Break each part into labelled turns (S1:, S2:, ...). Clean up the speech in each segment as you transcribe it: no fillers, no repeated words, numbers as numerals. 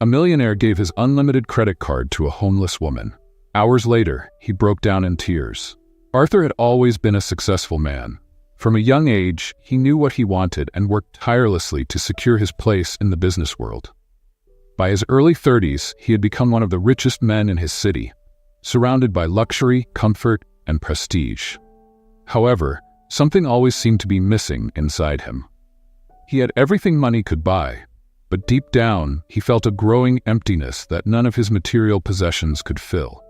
S1: A millionaire gave his unlimited credit card to a homeless woman. Hours later, he broke down in tears. Arthur had always been a successful man. From a young age, he knew what he wanted and worked tirelessly to secure his place in the business world. By his early 30s, he had become one of the richest men in his city, surrounded by luxury, comfort, and prestige. However, something always seemed to be missing inside him. He had everything money could buy, but deep down, he felt a growing emptiness that none of his material possessions could fill.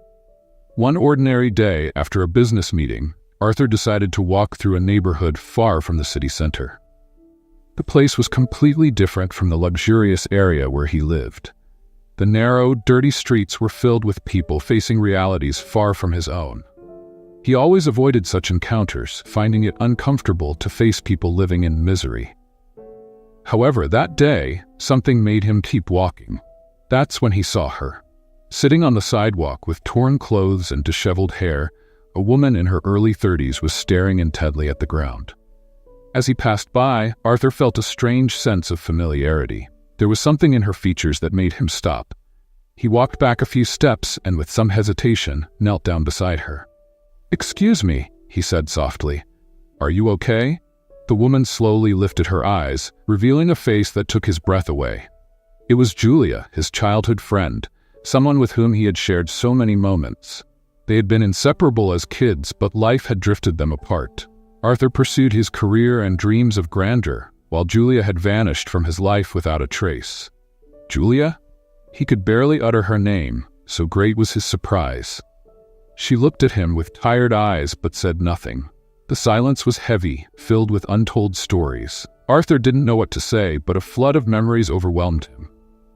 S1: One ordinary day after a business meeting, Arthur decided to walk through a neighborhood far from the city center. The place was completely different from the luxurious area where he lived. The narrow, dirty streets were filled with people facing realities far from his own. He always avoided such encounters, finding it uncomfortable to face people living in misery. However, that day, something made him keep walking. That's when he saw her. Sitting on the sidewalk with torn clothes and disheveled hair, a woman in her early 30s was staring intently at the ground. As he passed by, Arthur felt a strange sense of familiarity. There was something in her features that made him stop. He walked back a few steps and, with some hesitation, knelt down beside her. "Excuse me," he said softly. "Are you okay?" The woman slowly lifted her eyes, revealing a face that took his breath away. It was Julia, his childhood friend, someone with whom he had shared so many moments. They had been inseparable as kids, but life had drifted them apart. Arthur pursued his career and dreams of grandeur, while Julia had vanished from his life without a trace. Julia? He could barely utter her name, so great was his surprise. She looked at him with tired eyes but said nothing. The silence was heavy, filled with untold stories. Arthur didn't know what to say, but a flood of memories overwhelmed him.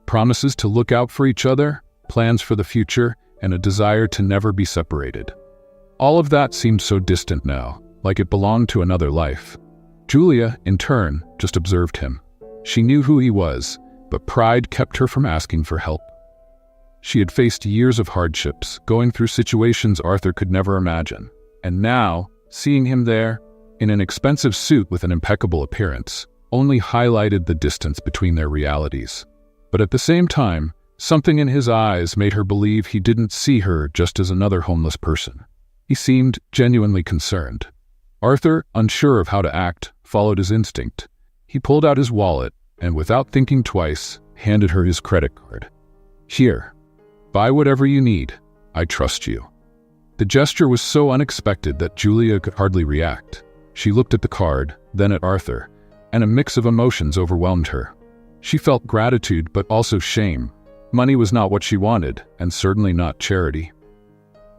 S1: Promises to look out for each other, plans for the future, and a desire to never be separated. All of that seemed so distant now, like it belonged to another life. Julia, in turn, just observed him. She knew who he was, but pride kept her from asking for help. She had faced years of hardships, going through situations Arthur could never imagine. And now, seeing him there, in an expensive suit with an impeccable appearance, only highlighted the distance between their realities. But at the same time, something in his eyes made her believe he didn't see her just as another homeless person. He seemed genuinely concerned. Arthur, unsure of how to act, followed his instinct. He pulled out his wallet and, without thinking twice, handed her his credit card. "Here, buy whatever you need. I trust you." The gesture was so unexpected that Julia could hardly react. She looked at the card, then at Arthur, and a mix of emotions overwhelmed her. She felt gratitude but also shame. Money was not what she wanted, and certainly not charity.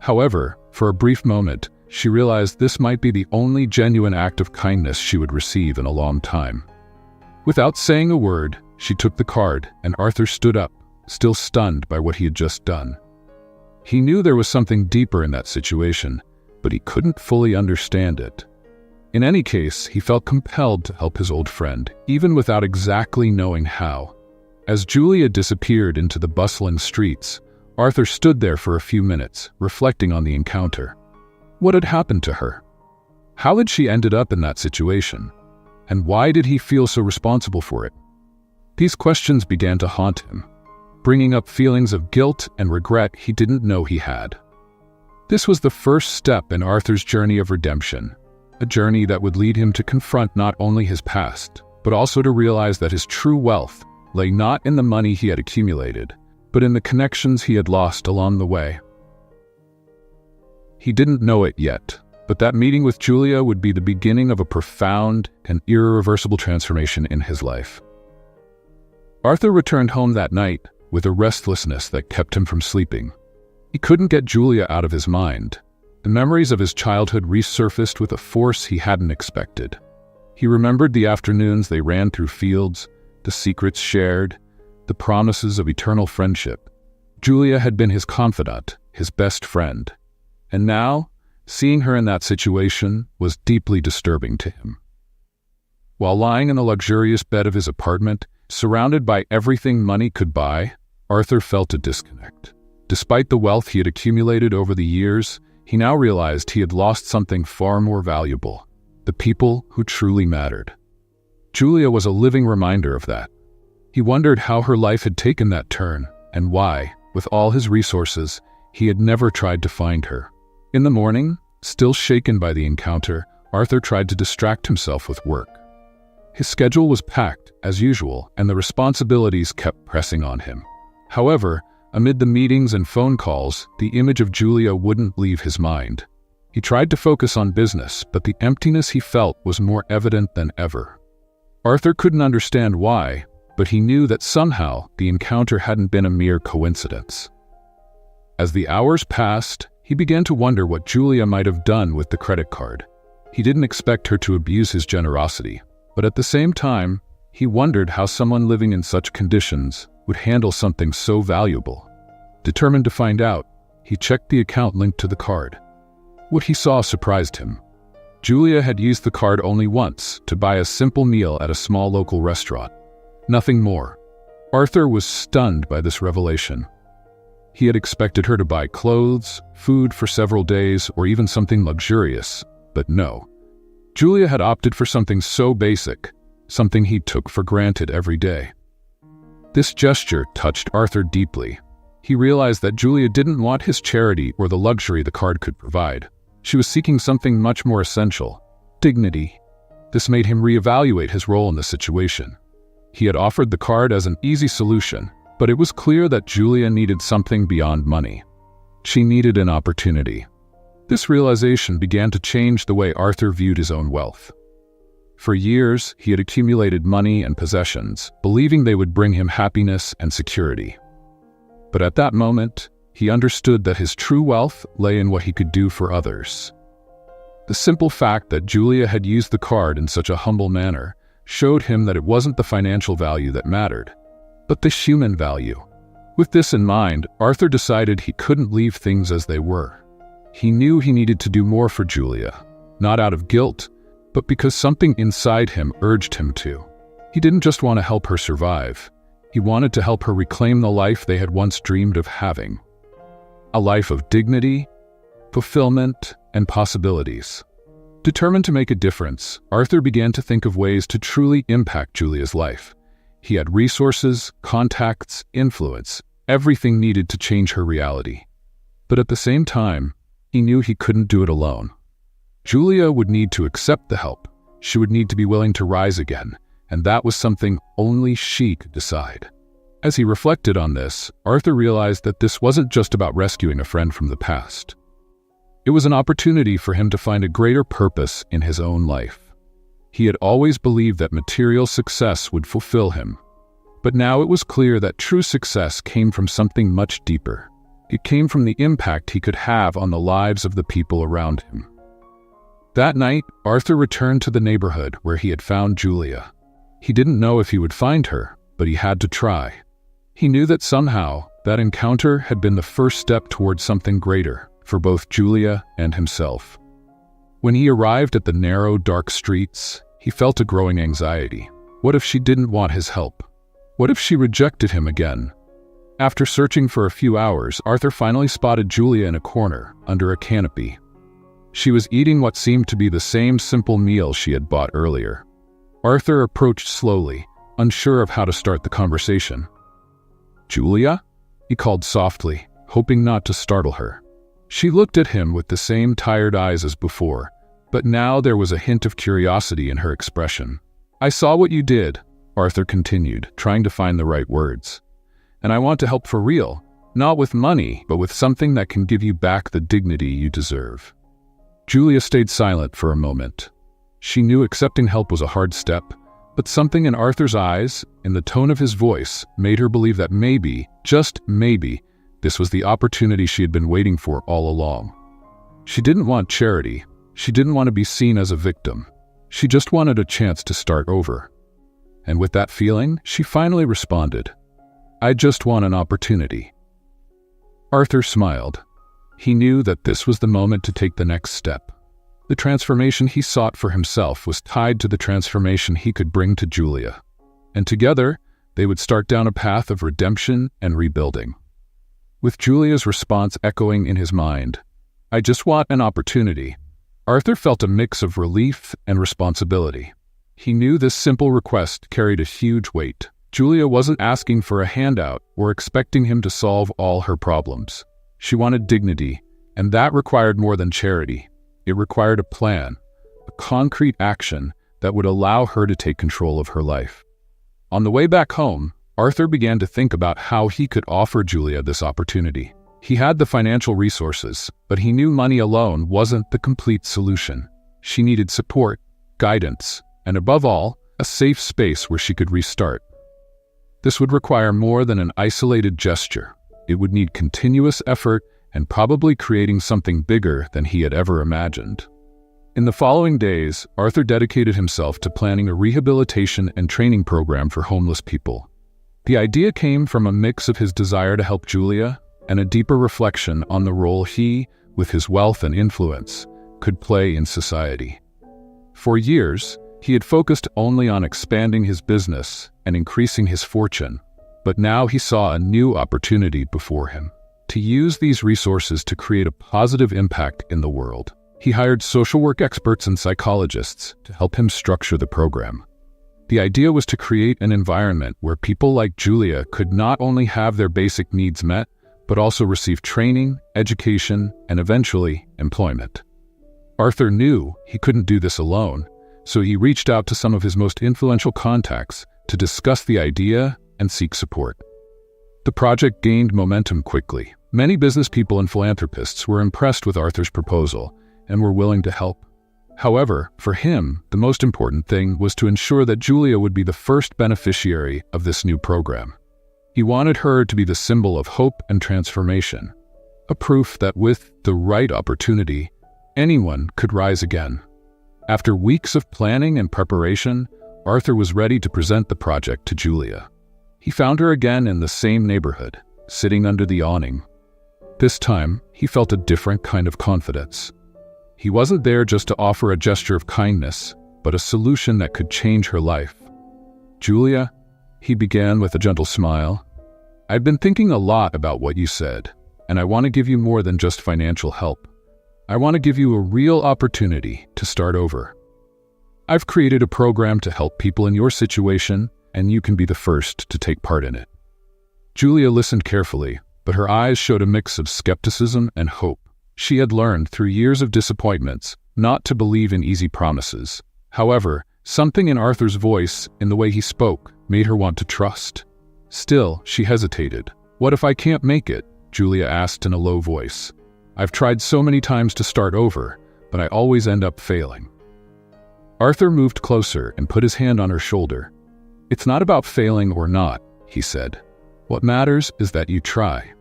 S1: However, for a brief moment, she realized this might be the only genuine act of kindness she would receive in a long time. Without saying a word, she took the card, and Arthur stood up, still stunned by what he had just done. He knew there was something deeper in that situation, but he couldn't fully understand it. In any case, he felt compelled to help his old friend, even without exactly knowing how. As Julia disappeared into the bustling streets, Arthur stood there for a few minutes, reflecting on the encounter. What had happened to her? How had she ended up in that situation? And why did he feel so responsible for it? These questions began to haunt him, bringing up feelings of guilt and regret he didn't know he had. This was the first step in Arthur's journey of redemption, a journey that would lead him to confront not only his past, but also to realize that his true wealth lay not in the money he had accumulated, but in the connections he had lost along the way. He didn't know it yet, but that meeting with Julia would be the beginning of a profound and irreversible transformation in his life. Arthur returned home that night with a restlessness that kept him from sleeping. He couldn't get Julia out of his mind. The memories of his childhood resurfaced with a force he hadn't expected. He remembered the afternoons they ran through fields, the secrets shared, the promises of eternal friendship. Julia had been his confidant, his best friend. And now, seeing her in that situation was deeply disturbing to him. While lying in the luxurious bed of his apartment, surrounded by everything money could buy, Arthur felt a disconnect. Despite the wealth he had accumulated over the years, he now realized he had lost something far more valuable: the people who truly mattered. Julia was a living reminder of that. He wondered how her life had taken that turn, and why, with all his resources, he had never tried to find her. In the morning, still shaken by the encounter, Arthur tried to distract himself with work. His schedule was packed, as usual, and the responsibilities kept pressing on him. However, amid the meetings and phone calls, the image of Julia wouldn't leave his mind. He tried to focus on business, but the emptiness he felt was more evident than ever. Arthur couldn't understand why, but he knew that somehow the encounter hadn't been a mere coincidence. As the hours passed, he began to wonder what Julia might have done with the credit card. He didn't expect her to abuse his generosity, but at the same time, he wondered how someone living in such conditions would handle something so valuable. Determined to find out, he checked the account linked to the card. What he saw surprised him. Julia had used the card only once to buy a simple meal at a small local restaurant. Nothing more. Arthur was stunned by this revelation. He had expected her to buy clothes, food for several days, or even something luxurious, but no. Julia had opted for something so basic, something he took for granted every day. This gesture touched Arthur deeply. He realized that Julia didn't want his charity or the luxury the card could provide. She was seeking something much more essential: dignity. This made him reevaluate his role in the situation. He had offered the card as an easy solution, but it was clear that Julia needed something beyond money. She needed an opportunity. This realization began to change the way Arthur viewed his own wealth. For years, he had accumulated money and possessions, believing they would bring him happiness and security. But at that moment, he understood that his true wealth lay in what he could do for others. The simple fact that Julia had used the card in such a humble manner showed him that it wasn't the financial value that mattered, but the human value. With this in mind, Arthur decided he couldn't leave things as they were. He knew he needed to do more for Julia, not out of guilt, but because something inside him urged him to. He didn't just want to help her survive. He wanted to help her reclaim the life they had once dreamed of having. A life of dignity, fulfillment, and possibilities. Determined to make a difference, Arthur began to think of ways to truly impact Julia's life. He had resources, contacts, influence, everything needed to change her reality. But at the same time, he knew he couldn't do it alone. Julia would need to accept the help. She would need to be willing to rise again, and that was something only she could decide. As he reflected on this, Arthur realized that this wasn't just about rescuing a friend from the past. It was an opportunity for him to find a greater purpose in his own life. He had always believed that material success would fulfill him, but now it was clear that true success came from something much deeper. It came from the impact he could have on the lives of the people around him. That night, Arthur returned to the neighborhood where he had found Julia. He didn't know if he would find her, but he had to try. He knew that somehow, that encounter had been the first step towards something greater for both Julia and himself. When he arrived at the narrow, dark streets, he felt a growing anxiety. What if she didn't want his help? What if she rejected him again? After searching for a few hours, Arthur finally spotted Julia in a corner, under a canopy. She was eating what seemed to be the same simple meal she had bought earlier. Arthur approached slowly, unsure of how to start the conversation. "Julia?" he called softly, hoping not to startle her. She looked at him with the same tired eyes as before, but now there was a hint of curiosity in her expression. "I saw what you did," Arthur continued, trying to find the right words. "And I want to help for real, not with money, but with something that can give you back the dignity you deserve." Julia stayed silent for a moment. She knew accepting help was a hard step, but something in Arthur's eyes, in the tone of his voice, made her believe that maybe, just maybe, this was the opportunity she had been waiting for all along. She didn't want charity. She didn't want to be seen as a victim. She just wanted a chance to start over. And with that feeling, she finally responded, "I just want an opportunity." Arthur smiled. He knew that this was the moment to take the next step. The transformation he sought for himself was tied to the transformation he could bring to Julia. And together, they would start down a path of redemption and rebuilding. With Julia's response echoing in his mind, "I just want an opportunity," Arthur felt a mix of relief and responsibility. He knew this simple request carried a huge weight. Julia wasn't asking for a handout or expecting him to solve all her problems. She wanted dignity, and that required more than charity. It required a plan, a concrete action that would allow her to take control of her life. On the way back home, Arthur began to think about how he could offer Julia this opportunity. He had the financial resources, but he knew money alone wasn't the complete solution. She needed support, guidance, and above all, a safe space where she could restart. This would require more than an isolated gesture. It would need continuous effort and probably creating something bigger than he had ever imagined. In the following days, Arthur dedicated himself to planning a rehabilitation and training program for homeless people. The idea came from a mix of his desire to help Julia and a deeper reflection on the role he, with his wealth and influence, could play in society. For years, he had focused only on expanding his business and increasing his fortune, but now he saw a new opportunity before him, to use these resources to create a positive impact in the world. He hired social work experts and psychologists to help him structure the program. The idea was to create an environment where people like Julia could not only have their basic needs met, but also receive training, education, and eventually employment. Arthur knew he couldn't do this alone, so he reached out to some of his most influential contacts to discuss the idea and seek support. The project gained momentum quickly. Many business people and philanthropists were impressed with Arthur's proposal and were willing to help. However, for him, the most important thing was to ensure that Julia would be the first beneficiary of this new program. He wanted her to be the symbol of hope and transformation, a proof that with the right opportunity, anyone could rise again. After weeks of planning and preparation, Arthur was ready to present the project to Julia. He found her again in the same neighborhood, sitting under the awning. This time, he felt a different kind of confidence. He wasn't there just to offer a gesture of kindness, but a solution that could change her life. "Julia," he began with a gentle smile, "I've been thinking a lot about what you said, and I want to give you more than just financial help. I want to give you a real opportunity to start over. I've created a program to help people in your situation, and you can be the first to take part in it." Julia listened carefully, but her eyes showed a mix of skepticism and hope. She had learned through years of disappointments not to believe in easy promises. However, something in Arthur's voice, in the way he spoke, made her want to trust. Still, she hesitated. "What if I can't make it?" Julia asked in a low voice. "I've tried so many times to start over, but I always end up failing." Arthur moved closer and put his hand on her shoulder. "It's not about failing or not," he said. "What matters is that you try.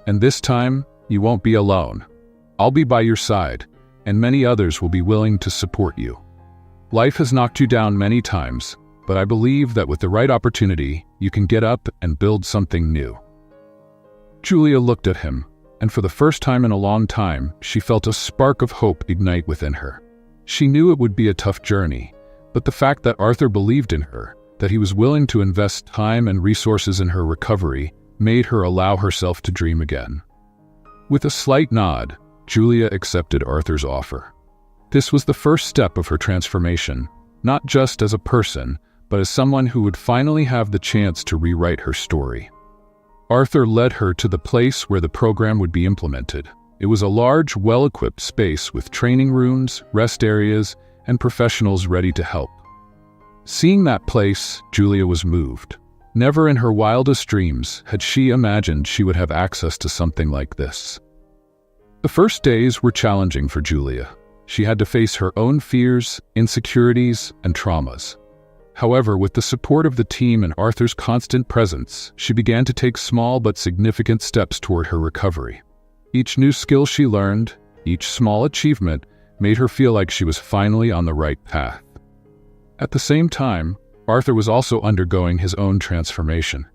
S1: And this time, you won't be alone. I'll be by your side, and many others will be willing to support you. Life has knocked you down many times, but I believe that with the right opportunity, you can get up and build something new." Julia looked at him, and for the first time in a long time, she felt a spark of hope ignite within her. She knew it would be a tough journey, but the fact that Arthur believed in her, that he was willing to invest time and resources in her recovery, made her allow herself to dream again. With a slight nod, Julia accepted Arthur's offer. This was the first step of her transformation, not just as a person, but as someone who would finally have the chance to rewrite her story. Arthur led her to the place where the program would be implemented. It was a large, well-equipped space with training rooms, rest areas, and professionals ready to help. Seeing that place, Julia was moved. Never in her wildest dreams had she imagined she would have access to something like this. The first days were challenging for Julia. She had to face her own fears, insecurities, and traumas. However, with the support of the team and Arthur's constant presence, she began to take small but significant steps toward her recovery. Each new skill she learned, each small achievement, made her feel like she was finally on the right path. At the same time, Arthur was also undergoing his own transformation.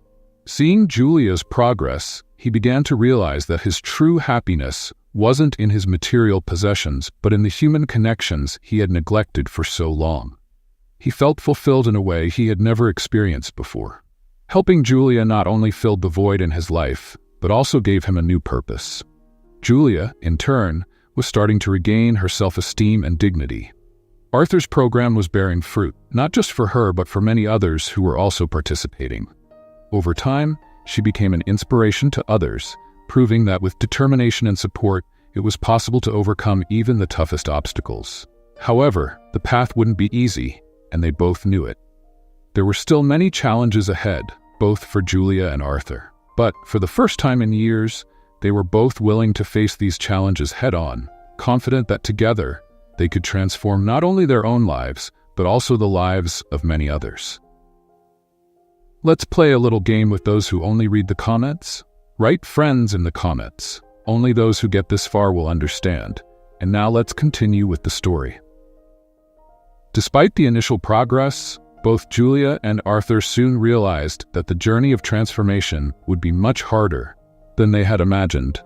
S1: Seeing Julia's progress, he began to realize that his true happiness wasn't in his material possessions, but in the human connections he had neglected for so long. He felt fulfilled in a way he had never experienced before. Helping Julia not only filled the void in his life, but also gave him a new purpose. Julia, in turn, was starting to regain her self-esteem and dignity. Arthur's program was bearing fruit, not just for her but for many others who were also participating. Over time, she became an inspiration to others, proving that with determination and support, it was possible to overcome even the toughest obstacles. However, the path wouldn't be easy, and they both knew it. There were still many challenges ahead, both for Julia and Arthur. But for the first time in years, they were both willing to face these challenges head-on, confident that together they could transform not only their own lives, but also the lives of many others. Let's play a little game with those who only read the comments. Write friends in the comments. Only those who get this far will understand. And now let's continue with the story. Despite the initial progress, both Julia and Arthur soon realized that the journey of transformation would be much harder than they had imagined.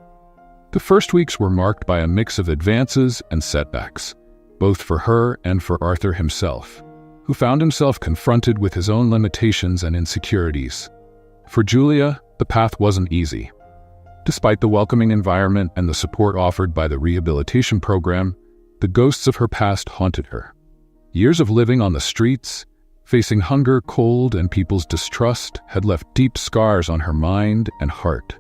S1: The first weeks were marked by a mix of advances and setbacks, both for her and for Arthur himself, who found himself confronted with his own limitations and insecurities. For Julia, the path wasn't easy. Despite the welcoming environment and the support offered by the rehabilitation program, the ghosts of her past haunted her. Years of living on the streets, facing hunger, cold, and people's distrust had left deep scars on her mind and heart.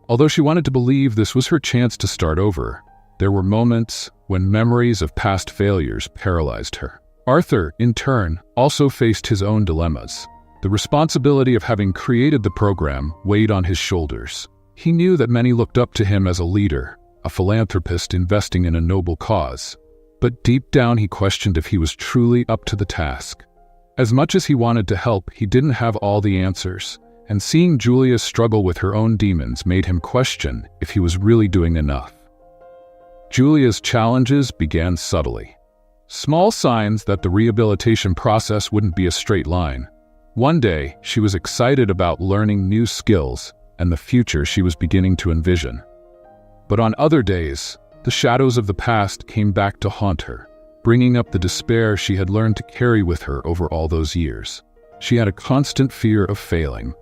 S1: Although she wanted to believe this was her chance to start over, there were moments when memories of past failures paralyzed her. Arthur, in turn, also faced his own dilemmas. The responsibility of having created the program weighed on his shoulders. He knew that many looked up to him as a leader, a philanthropist investing in a noble cause. But deep down he questioned if he was truly up to the task. As much as he wanted to help, he didn't have all the answers, and seeing Julia struggle with her own demons made him question if he was really doing enough. Julia's challenges began subtly. Small signs that the rehabilitation process wouldn't be a straight line. One day, she was excited about learning new skills and the future she was beginning to envision. But on other days, the shadows of the past came back to haunt her, bringing up the despair she had learned to carry with her over all those years. She had a constant fear of failing.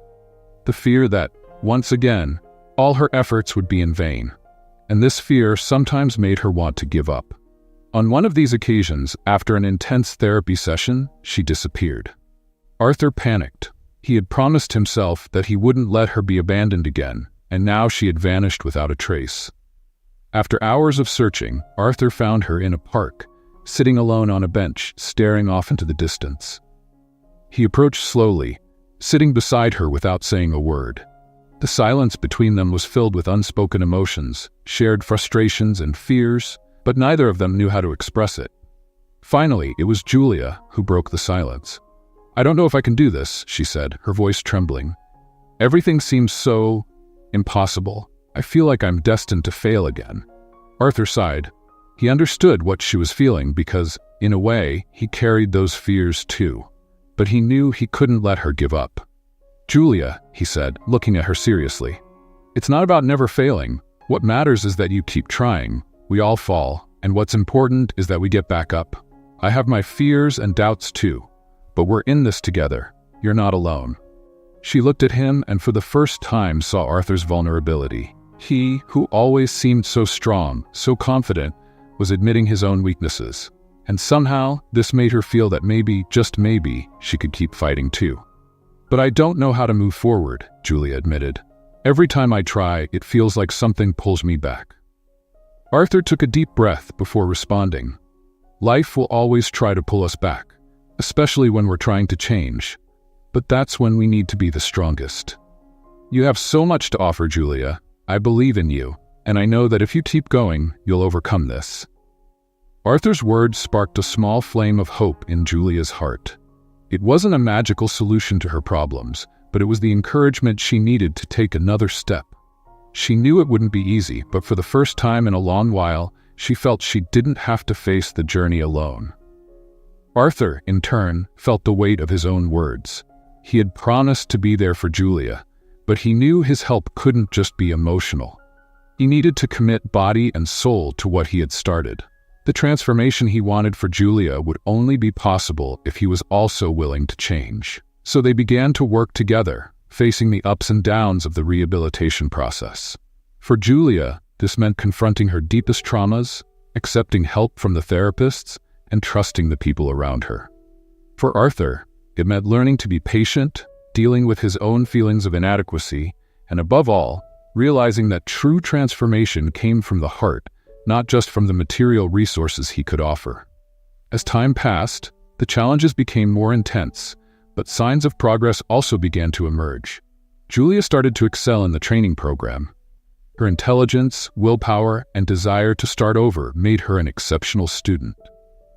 S1: The fear that, once again, all her efforts would be in vain. And this fear sometimes made her want to give up. On one of these occasions, after an intense therapy session, she disappeared. Arthur panicked. He had promised himself that he wouldn't let her be abandoned again, and now she had vanished without a trace. After hours of searching, Arthur found her in a park, sitting alone on a bench, staring off into the distance. He approached slowly, sitting beside her without saying a word. The silence between them was filled with unspoken emotions, shared frustrations and fears, but neither of them knew how to express it. Finally, it was Julia who broke the silence. "I don't know if I can do this," she said, her voice trembling. "Everything seems so impossible. I feel like I'm destined to fail again." Arthur sighed. He understood what she was feeling because, in a way, he carried those fears too. But he knew he couldn't let her give up. "Julia," he said, looking at her seriously, "it's not about never failing. What matters is that you keep trying. We all fall, and what's important is that we get back up. I have my fears and doubts too, but we're in this together. You're not alone." She looked at him and for the first time saw Arthur's vulnerability. He, who always seemed so strong, so confident, was admitting his own weaknesses. And somehow, this made her feel that maybe, just maybe, she could keep fighting too. "But I don't know how to move forward," Julia admitted. "Every time I try, it feels like something pulls me back." Arthur took a deep breath before responding. "Life will always try to pull us back, especially when we're trying to change. But that's when we need to be the strongest. You have so much to offer, Julia. I believe in you, and I know that if you keep going, you'll overcome this." Arthur's words sparked a small flame of hope in Julia's heart. It wasn't a magical solution to her problems, but it was the encouragement she needed to take another step. She knew it wouldn't be easy, but for the first time in a long while, she felt she didn't have to face the journey alone. Arthur, in turn, felt the weight of his own words. He had promised to be there for Julia, but he knew his help couldn't just be emotional. He needed to commit body and soul to what he had started. The transformation he wanted for Julia would only be possible if he was also willing to change. So they began to work together, facing the ups and downs of the rehabilitation process. For Julia, this meant confronting her deepest traumas, accepting help from the therapists, and trusting the people around her. For Arthur, it meant learning to be patient, dealing with his own feelings of inadequacy, and above all, realizing that true transformation came from the heart, not just from the material resources he could offer. As time passed, the challenges became more intense, but signs of progress also began to emerge. Julia started to excel in the training program. Her intelligence, willpower, and desire to start over made her an exceptional student.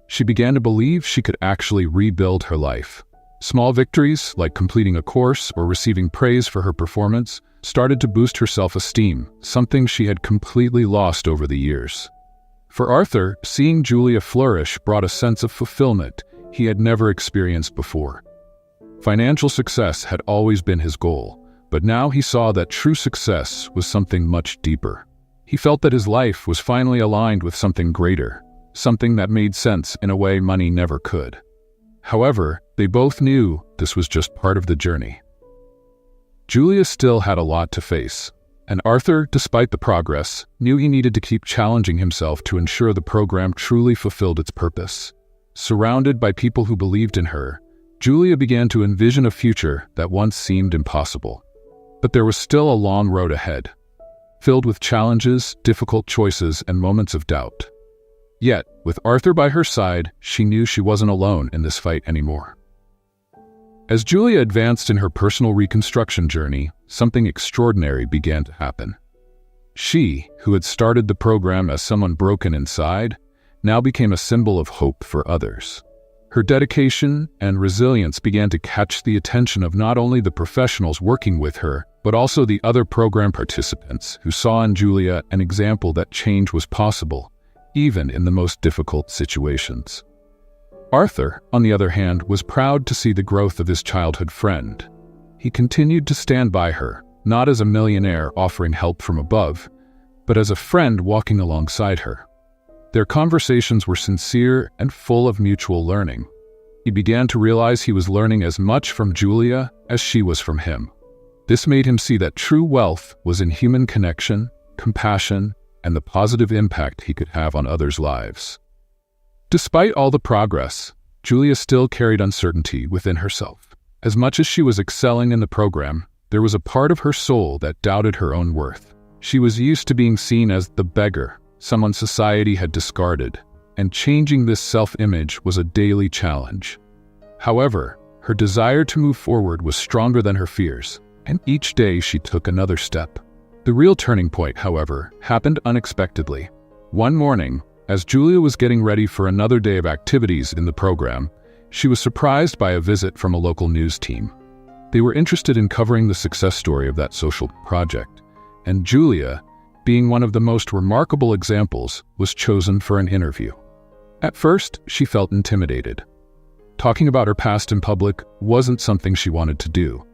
S1: She began to believe she could actually rebuild her life. Small victories, like completing a course or receiving praise for her performance, started to boost her self-esteem, something she had completely lost over the years. For Arthur, seeing Julia flourish brought a sense of fulfillment he had never experienced before. Financial success had always been his goal, but now he saw that true success was something much deeper. He felt that his life was finally aligned with something greater, something that made sense in a way money never could. However, they both knew this was just part of the journey. Julia still had a lot to face, and Arthur, despite the progress, knew he needed to keep challenging himself to ensure the program truly fulfilled its purpose. Surrounded by people who believed in her, Julia began to envision a future that once seemed impossible. But there was still a long road ahead, filled with challenges, difficult choices, and moments of doubt. Yet, with Arthur by her side, she knew she wasn't alone in this fight anymore. As Julia advanced in her personal reconstruction journey, something extraordinary began to happen. She, who had started the program as someone broken inside, now became a symbol of hope for others. Her dedication and resilience began to catch the attention of not only the professionals working with her, but also the other program participants who saw in Julia an example that change was possible, even in the most difficult situations. Arthur, on the other hand, was proud to see the growth of his childhood friend. He continued to stand by her, not as a millionaire offering help from above, but as a friend walking alongside her. Their conversations were sincere and full of mutual learning. He began to realize he was learning as much from Julia as she was from him. This made him see that true wealth was in human connection, compassion, and the positive impact he could have on others' lives. Despite all the progress, Julia still carried uncertainty within herself. As much as she was excelling in the program, there was a part of her soul that doubted her own worth. She was used to being seen as the beggar, someone society had discarded, and changing this self-image was a daily challenge. However, her desire to move forward was stronger than her fears, and each day she took another step. The real turning point, however, happened unexpectedly. One morning, as Julia was getting ready for another day of activities in the program, she was surprised by a visit from a local news team. They were interested in covering the success story of that social project, and Julia, being one of the most remarkable examples, was chosen for an interview. At first, she felt intimidated. Talking about her past in public wasn't something she wanted to do.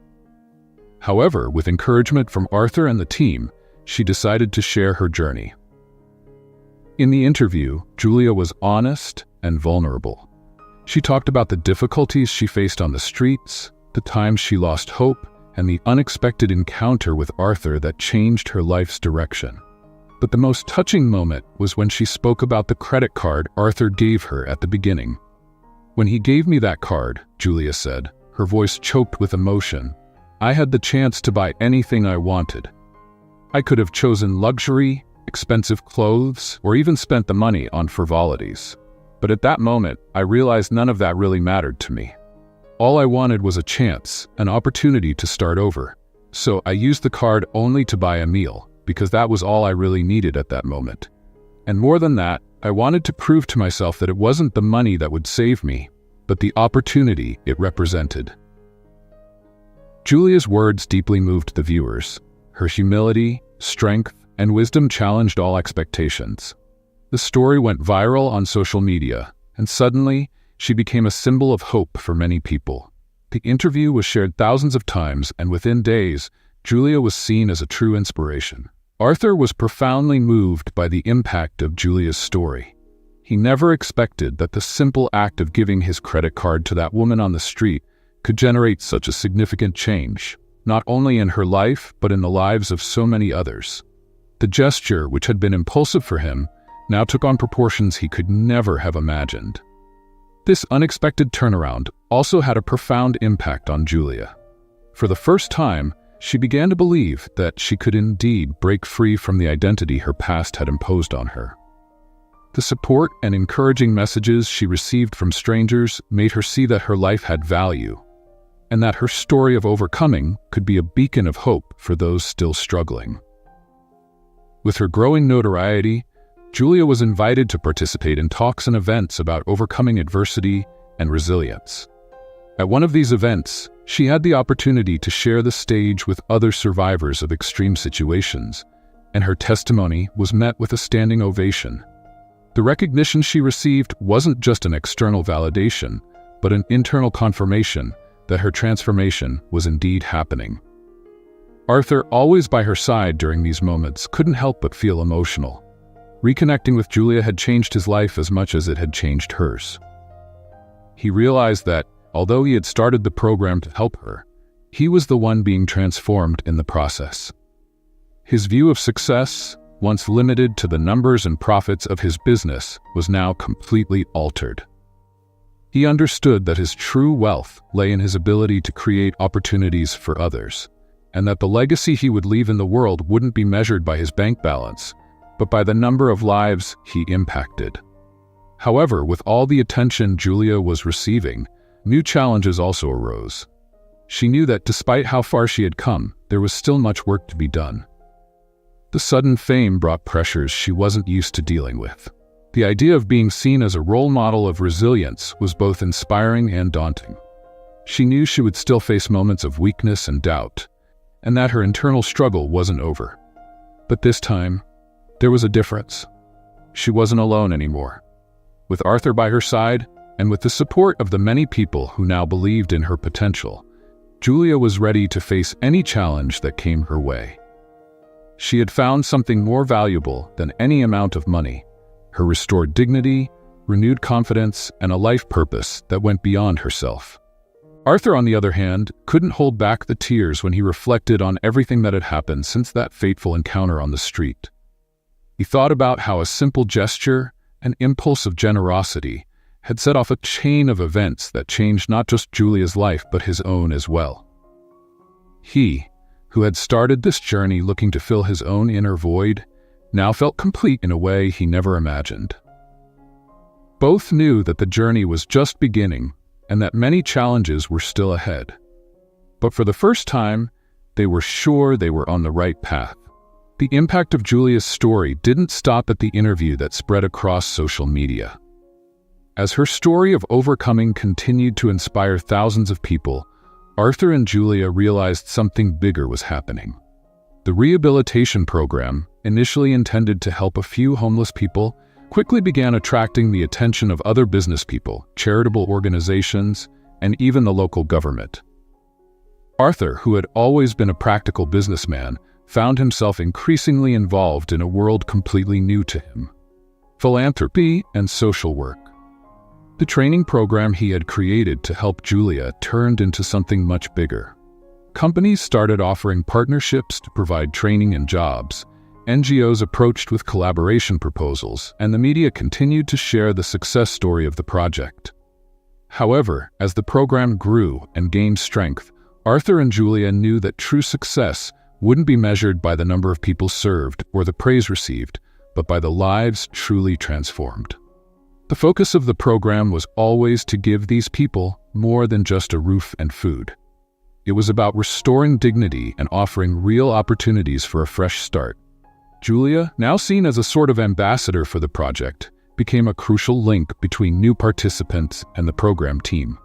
S1: However, with encouragement from Arthur and the team, she decided to share her journey. In the interview, Julia was honest and vulnerable. She talked about the difficulties she faced on the streets, the times she lost hope, and the unexpected encounter with Arthur that changed her life's direction. But the most touching moment was when she spoke about the credit card Arthur gave her at the beginning. "When he gave me that card," Julia said, her voice choked with emotion, "I had the chance to buy anything I wanted. I could have chosen luxury, expensive clothes, or even spent the money on frivolities. But at that moment, I realized none of that really mattered to me. All I wanted was a chance, an opportunity to start over. So I used the card only to buy a meal, because that was all I really needed at that moment. And more than that, I wanted to prove to myself that it wasn't the money that would save me, but the opportunity it represented." Julia's words deeply moved the viewers. Her humility, strength, and wisdom challenged all expectations. The story went viral on social media, and suddenly, she became a symbol of hope for many people. The interview was shared thousands of times, and within days, Julia was seen as a true inspiration. Arthur was profoundly moved by the impact of Julia's story. He never expected that the simple act of giving his credit card to that woman on the street could generate such a significant change, not only in her life, but in the lives of so many others. The gesture, which had been impulsive for him, now took on proportions he could never have imagined. This unexpected turnaround also had a profound impact on Julia. For the first time, she began to believe that she could indeed break free from the identity her past had imposed on her. The support and encouraging messages she received from strangers made her see that her life had value, and that her story of overcoming could be a beacon of hope for those still struggling. With her growing notoriety, Julia was invited to participate in talks and events about overcoming adversity and resilience. At one of these events, she had the opportunity to share the stage with other survivors of extreme situations, and her testimony was met with a standing ovation. The recognition she received wasn't just an external validation, but an internal confirmation that her transformation was indeed happening. Arthur, always by her side during these moments, couldn't help but feel emotional. Reconnecting with Julia had changed his life as much as it had changed hers. He realized that, although he had started the program to help her, he was the one being transformed in the process. His view of success, once limited to the numbers and profits of his business, was now completely altered. He understood that his true wealth lay in his ability to create opportunities for others, and that the legacy he would leave in the world wouldn't be measured by his bank balance, but by the number of lives he impacted. However, with all the attention Julia was receiving, new challenges also arose. She knew that despite how far she had come, there was still much work to be done. The sudden fame brought pressures she wasn't used to dealing with. The idea of being seen as a role model of resilience was both inspiring and daunting. She knew she would still face moments of weakness and doubt, and that her internal struggle wasn't over. But this time, there was a difference. She wasn't alone anymore. With Arthur by her side, and with the support of the many people who now believed in her potential, Julia was ready to face any challenge that came her way. She had found something more valuable than any amount of money: her restored dignity, renewed confidence, and a life purpose that went beyond herself. Arthur, on the other hand, couldn't hold back the tears when he reflected on everything that had happened since that fateful encounter on the street. He thought about how a simple gesture, an impulse of generosity, had set off a chain of events that changed not just Julia's life but his own as well. He, who had started this journey looking to fill his own inner void, now felt complete in a way he never imagined. Both knew that the journey was just beginning and that many challenges were still ahead. But for the first time, they were sure they were on the right path. The impact of Julia's story didn't stop at the interview that spread across social media. As her story of overcoming continued to inspire thousands of people, Arthur and Julia realized something bigger was happening. The rehabilitation program, initially intended to help a few homeless people, quickly began attracting the attention of other business people, charitable organizations, and even the local government. Arthur, who had always been a practical businessman, found himself increasingly involved in a world completely new to him: philanthropy and social work. The training program he had created to help Julia turned into something much bigger. Companies started offering partnerships to provide training and jobs, NGOs approached with collaboration proposals, and the media continued to share the success story of the project. However, as the program grew and gained strength, Arthur and Julia knew that true success wouldn't be measured by the number of people served or the praise received, but by the lives truly transformed. The focus of the program was always to give these people more than just a roof and food. It was about restoring dignity and offering real opportunities for a fresh start. Julia, now seen as a sort of ambassador for the project, became a crucial link between new participants and the program team.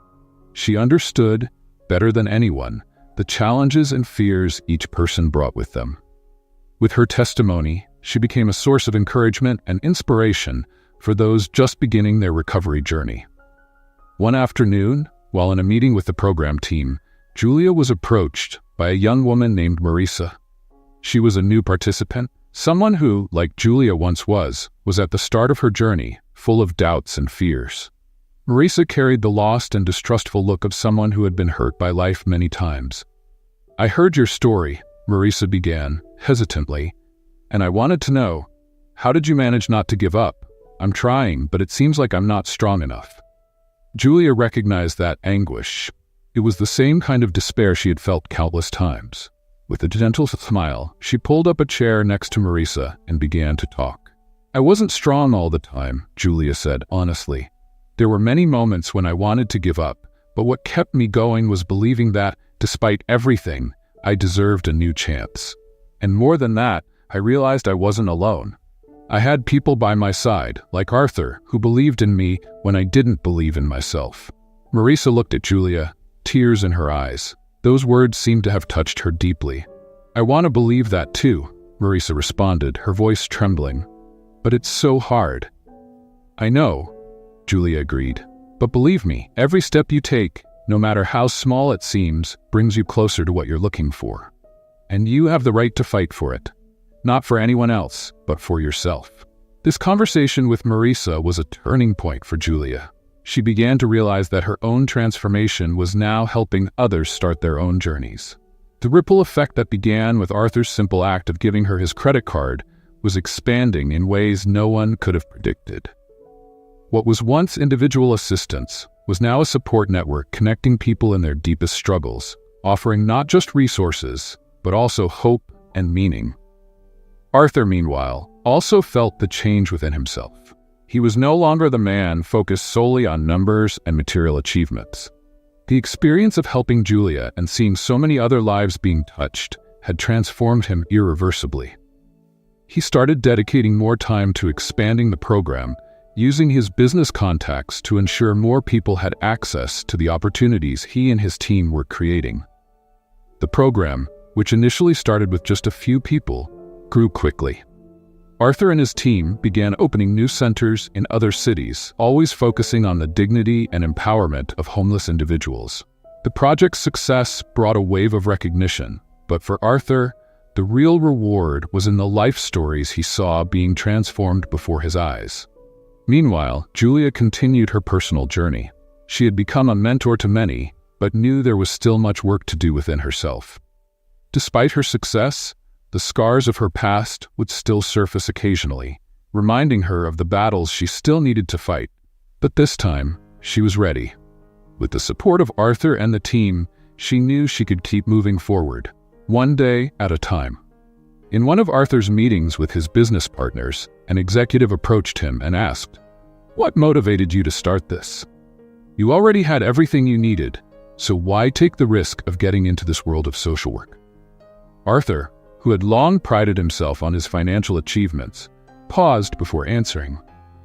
S1: She understood, better than anyone, the challenges and fears each person brought with them. With her testimony, she became a source of encouragement and inspiration for those just beginning their recovery journey. One afternoon, while in a meeting with the program team, Julia was approached by a young woman named Marisa. She was a new participant, someone who, like Julia once was at the start of her journey, full of doubts and fears. Marisa carried the lost and distrustful look of someone who had been hurt by life many times. "I heard your story," Marisa began, hesitantly, "and I wanted to know, how did you manage not to give up? I'm trying, but it seems like I'm not strong enough." Julia recognized that anguish. It was the same kind of despair she had felt countless times. With a gentle smile, she pulled up a chair next to Marisa and began to talk. "I wasn't strong all the time," Julia said honestly. "There were many moments when I wanted to give up, but what kept me going was believing that, despite everything, I deserved a new chance. And more than that, I realized I wasn't alone. I had people by my side, like Arthur, who believed in me when I didn't believe in myself." Marisa looked at Julia, tears in her eyes. Those words seemed to have touched her deeply. "I want to believe that too," Marisa responded, her voice trembling. "But it's so hard." "I know," Julia agreed. "But believe me, every step you take, no matter how small it seems, brings you closer to what you're looking for. And you have the right to fight for it. Not for anyone else, but for yourself." This conversation with Marisa was a turning point for Julia. She began to realize that her own transformation was now helping others start their own journeys. The ripple effect that began with Arthur's simple act of giving her his credit card was expanding in ways no one could have predicted. What was once individual assistance was now a support network connecting people in their deepest struggles, offering not just resources, but also hope and meaning. Arthur, meanwhile, also felt the change within himself. He was no longer the man focused solely on numbers and material achievements. The experience of helping Julia and seeing so many other lives being touched had transformed him irreversibly. He started dedicating more time to expanding the program, using his business contacts to ensure more people had access to the opportunities he and his team were creating. The program, which initially started with just a few people, grew quickly. Arthur and his team began opening new centers in other cities, always focusing on the dignity and empowerment of homeless individuals. The project's success brought a wave of recognition, but for Arthur, the real reward was in the life stories he saw being transformed before his eyes. Meanwhile, Julia continued her personal journey. She had become a mentor to many, but knew there was still much work to do within herself. Despite her success, the scars of her past would still surface occasionally, reminding her of the battles she still needed to fight. But this time, she was ready. With the support of Arthur and the team, she knew she could keep moving forward, one day at a time. In one of Arthur's meetings with his business partners, an executive approached him and asked, "What motivated you to start this? You already had everything you needed, so why take the risk of getting into this world of social work?" Arthur, who had long prided himself on his financial achievements, paused before answering.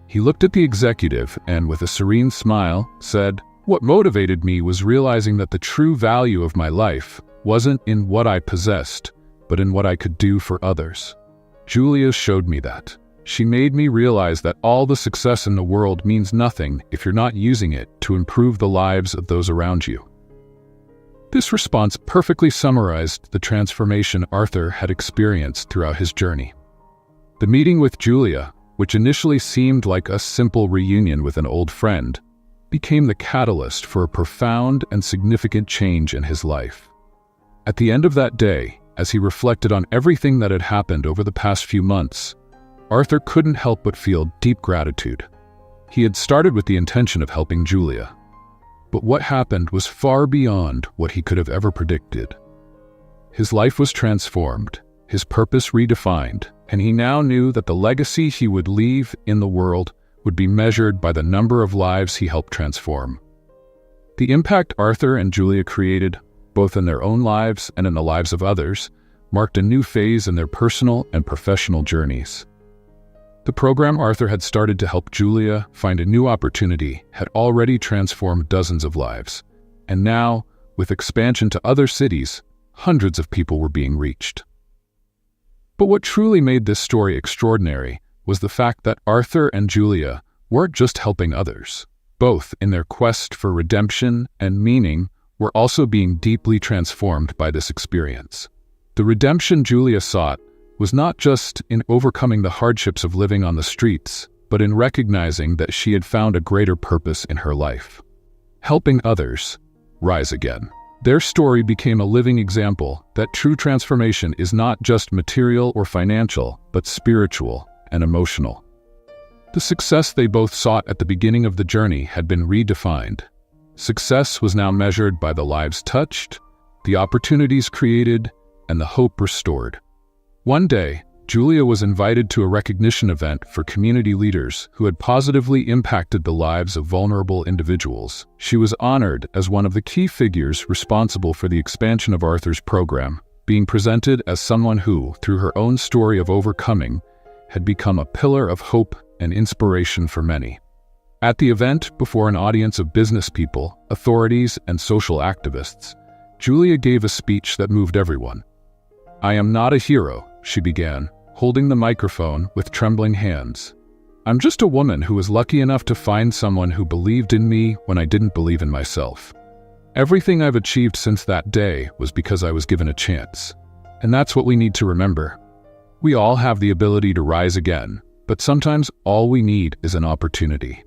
S1: He looked at the executive and, with a serene smile, said, "What motivated me was realizing that the true value of my life wasn't in what I possessed, but in what I could do for others." Julia showed me that. She made me realize that all the success in the world means nothing if you're not using it to improve the lives of those around you. This response perfectly summarized the transformation Arthur had experienced throughout his journey. The meeting with Julia, which initially seemed like a simple reunion with an old friend, became the catalyst for a profound and significant change in his life. At the end of that day, as he reflected on everything that had happened over the past few months, Arthur couldn't help but feel deep gratitude. He had started with the intention of helping Julia, but what happened was far beyond what he could have ever predicted. His life was transformed, his purpose redefined, and he now knew that the legacy he would leave in the world would be measured by the number of lives he helped transform. The impact Arthur and Julia created, both in their own lives and in the lives of others, marked a new phase in their personal and professional journeys. The program Arthur had started to help Julia find a new opportunity had already transformed dozens of lives, and now, with expansion to other cities, hundreds of people were being reached. But what truly made this story extraordinary was the fact that Arthur and Julia weren't just helping others. Both, in their quest for redemption and meaning, were also being deeply transformed by this experience. The redemption Julia sought was not just in overcoming the hardships of living on the streets, but in recognizing that she had found a greater purpose in her life: helping others rise again. Their story became a living example that true transformation is not just material or financial, but spiritual and emotional. The success they both sought at the beginning of the journey had been redefined. Success was now measured by the lives touched, the opportunities created, and the hope restored. One day, Julia was invited to a recognition event for community leaders who had positively impacted the lives of vulnerable individuals. She was honored as one of the key figures responsible for the expansion of Arthur's program, being presented as someone who, through her own story of overcoming, had become a pillar of hope and inspiration for many. At the event, before an audience of business people, authorities, and social activists, Julia gave a speech that moved everyone. "I am not a hero," she began, holding the microphone with trembling hands. "I'm just a woman who was lucky enough to find someone who believed in me when I didn't believe in myself. Everything I've achieved since that day was because I was given a chance. And that's what we need to remember. We all have the ability to rise again, but sometimes all we need is an opportunity."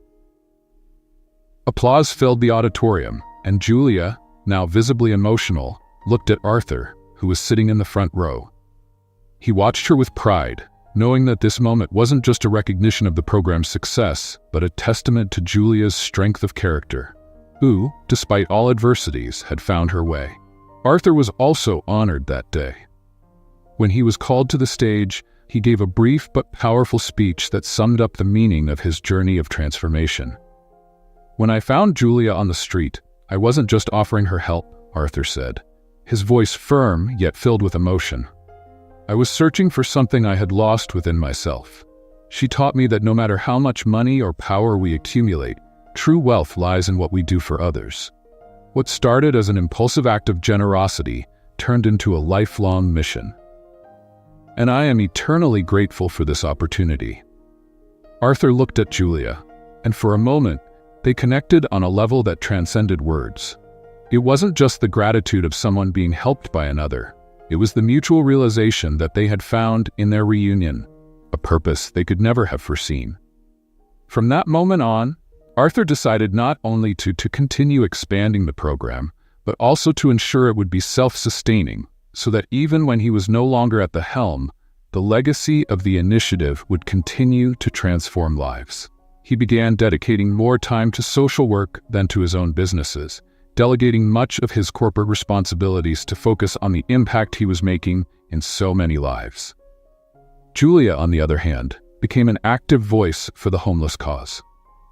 S1: Applause filled the auditorium, and Julia, now visibly emotional, looked at Arthur, who was sitting in the front row. He watched her with pride, knowing that this moment wasn't just a recognition of the program's success, but a testament to Julia's strength of character, who, despite all adversities, had found her way. Arthur was also honored that day. When he was called to the stage, he gave a brief but powerful speech that summed up the meaning of his journey of transformation. "When I found Julia on the street, I wasn't just offering her help," Arthur said, his voice firm yet filled with emotion. "I was searching for something I had lost within myself. She taught me that no matter how much money or power we accumulate, true wealth lies in what we do for others. What started as an impulsive act of generosity turned into a lifelong mission. And I am eternally grateful for this opportunity." Arthur looked at Julia, and for a moment, they connected on a level that transcended words. It wasn't just the gratitude of someone being helped by another. It was the mutual realization that they had found in their reunion a purpose they could never have foreseen. From that moment on, Arthur decided not only to continue expanding the program, but also to ensure it would be self-sustaining, so that even when he was no longer at the helm, the legacy of the initiative would continue to transform lives. He began dedicating more time to social work than to his own businesses, delegating much of his corporate responsibilities to focus on the impact he was making in so many lives. Julia, on the other hand, became an active voice for the homeless cause.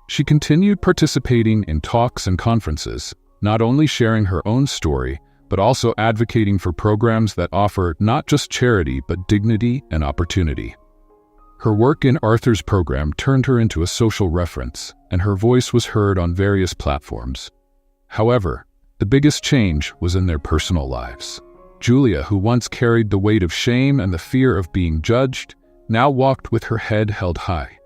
S1: She continued participating in talks and conferences, not only sharing her own story, but also advocating for programs that offer not just charity but dignity and opportunity. Her work in Arthur's program turned her into a social reference, and her voice was heard on various platforms. However, the biggest change was in their personal lives. Julia, who once carried the weight of shame and the fear of being judged, now walked with her head held high.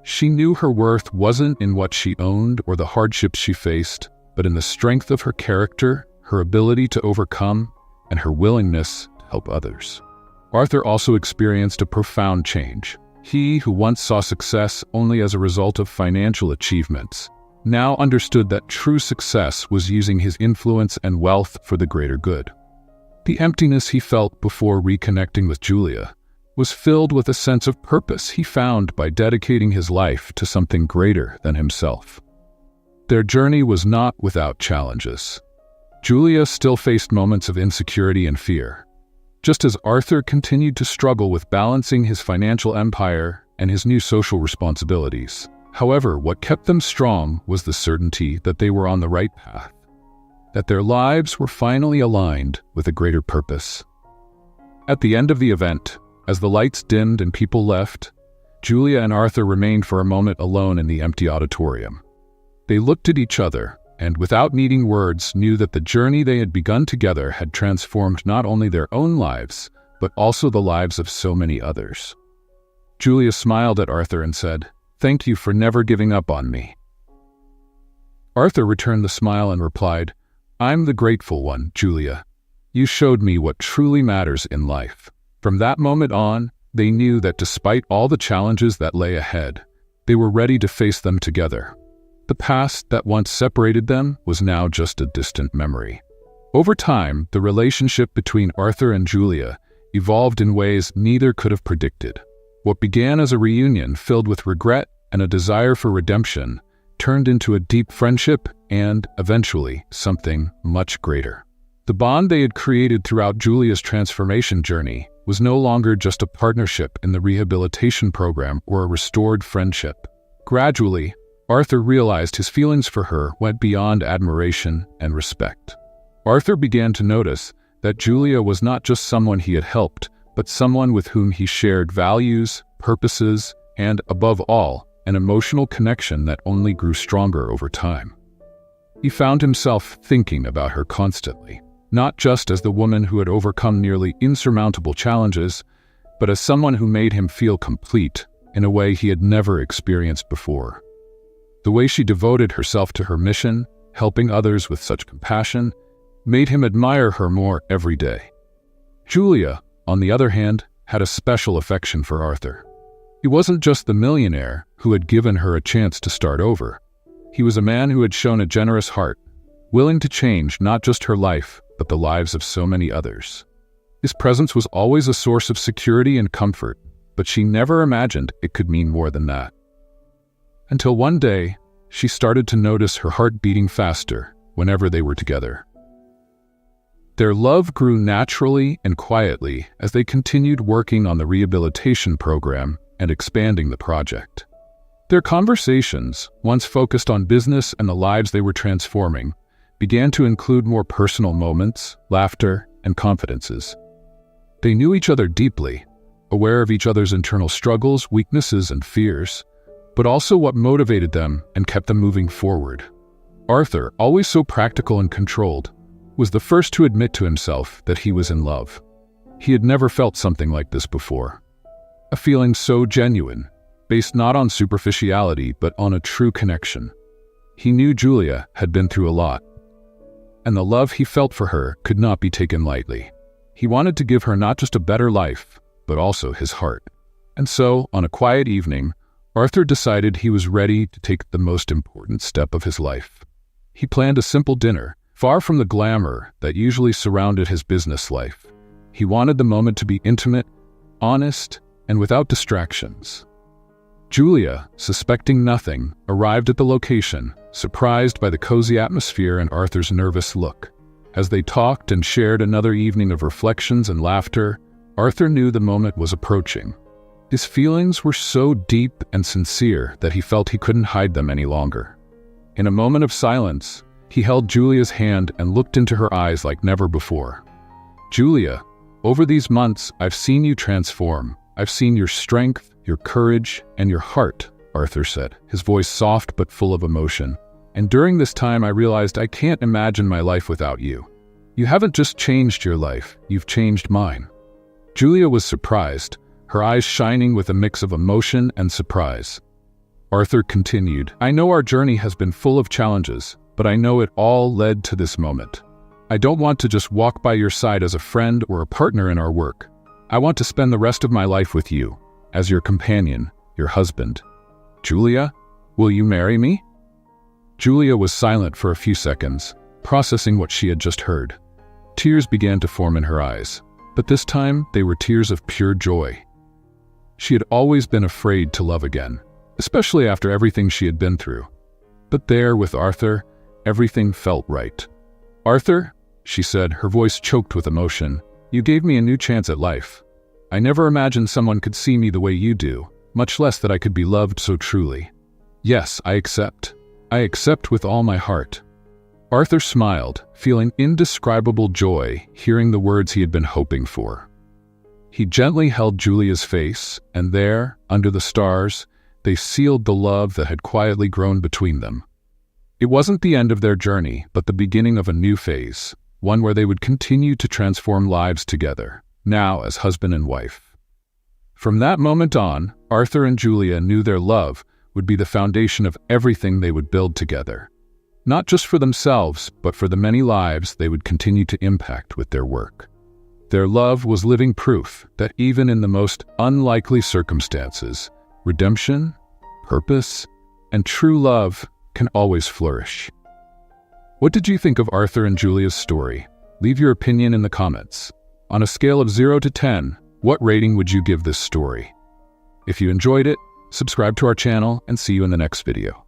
S1: She knew her worth wasn't in what she owned or the hardships she faced, but in the strength of her character, her ability to overcome, and her willingness to help others. Arthur also experienced a profound change. He, who once saw success only as a result of financial achievements, now understood that true success was using his influence and wealth for the greater good. The emptiness he felt before reconnecting with Julia was filled with a sense of purpose he found by dedicating his life to something greater than himself. Their journey was not without challenges. Julia still faced moments of insecurity and fear, just as Arthur continued to struggle with balancing his financial empire and his new social responsibilities. However, what kept them strong was the certainty that they were on the right path, that their lives were finally aligned with a greater purpose. At the end of the event, as the lights dimmed and people left, Julia and Arthur remained for a moment alone in the empty auditorium. They looked at each other, and without needing words, knew that the journey they had begun together had transformed not only their own lives, but also the lives of so many others. Julia smiled at Arthur and said, "Thank you for never giving up on me." Arthur returned the smile and replied, "I'm the grateful one, Julia. You showed me what truly matters in life." From that moment on, they knew that despite all the challenges that lay ahead, they were ready to face them together. The past that once separated them was now just a distant memory. Over time, the relationship between Arthur and Julia evolved in ways neither could have predicted. What began as a reunion filled with regret and a desire for redemption turned into a deep friendship and, eventually, something much greater. The bond they had created throughout Julia's transformation journey was no longer just a partnership in the rehabilitation program or a restored friendship. Gradually, Arthur realized his feelings for her went beyond admiration and respect. Arthur began to notice that Julia was not just someone he had helped, but someone with whom he shared values, purposes, and, above all, an emotional connection that only grew stronger over time. He found himself thinking about her constantly, not just as the woman who had overcome nearly insurmountable challenges, but as someone who made him feel complete in a way he had never experienced before. The way she devoted herself to her mission, helping others with such compassion, made him admire her more every day. Julia, on the other hand, had a special affection for Arthur. He wasn't just the millionaire who had given her a chance to start over. He was a man who had shown a generous heart, willing to change not just her life, but the lives of so many others. His presence was always a source of security and comfort, but she never imagined it could mean more than that. Until one day, she started to notice her heart beating faster whenever they were together. Their love grew naturally and quietly as they continued working on the rehabilitation program and expanding the project. Their conversations, once focused on business and the lives they were transforming, began to include more personal moments, laughter, and confidences. They knew each other deeply, aware of each other's internal struggles, weaknesses, and fears, but also what motivated them and kept them moving forward. Arthur, always so practical and controlled, was the first to admit to himself that he was in love. He had never felt something like this before. A feeling so genuine, based not on superficiality but on a true connection. He knew Julia had been through a lot, and the love he felt for her could not be taken lightly. He wanted to give her not just a better life, but also his heart. And so, on a quiet evening, Arthur decided he was ready to take the most important step of his life. He planned a simple dinner, far from the glamour that usually surrounded his business life. He wanted the moment to be intimate, honest, and without distractions. Julia, suspecting nothing, arrived at the location, surprised by the cozy atmosphere and Arthur's nervous look. As they talked and shared another evening of reflections and laughter, Arthur knew the moment was approaching. His feelings were so deep and sincere that he felt he couldn't hide them any longer. In a moment of silence, he held Julia's hand and looked into her eyes like never before. "Julia, over these months, I've seen you transform. I've seen your strength, your courage, and your heart," Arthur said, his voice soft but full of emotion. "And during this time, I realized I can't imagine my life without you. You haven't just changed your life, you've changed mine." Julia was surprised, her eyes shining with a mix of emotion and surprise. Arthur continued, "I know our journey has been full of challenges, but I know it all led to this moment. I don't want to just walk by your side as a friend or a partner in our work. I want to spend the rest of my life with you, as your companion, your husband. Julia, will you marry me?" Julia was silent for a few seconds, processing what she had just heard. Tears began to form in her eyes, but this time they were tears of pure joy. She had always been afraid to love again, especially after everything she had been through. But there, with Arthur, everything felt right. "Arthur," she said, her voice choked with emotion, "you gave me a new chance at life. I never imagined someone could see me the way you do, much less that I could be loved so truly. Yes, I accept. I accept with all my heart." Arthur smiled, feeling indescribable joy hearing the words he had been hoping for. He gently held Julia's face, and there, under the stars, they sealed the love that had quietly grown between them. It wasn't the end of their journey, but the beginning of a new phase, one where they would continue to transform lives together, now as husband and wife. From that moment on, Arthur and Julia knew their love would be the foundation of everything they would build together, not just for themselves, but for the many lives they would continue to impact with their work. Their love was living proof that even in the most unlikely circumstances, redemption, purpose, and true love can always flourish. What did you think of Arthur and Julia's story? Leave your opinion in the comments. On a scale of 0 to 10, what rating would you give this story? If you enjoyed it, subscribe to our channel and see you in the next video.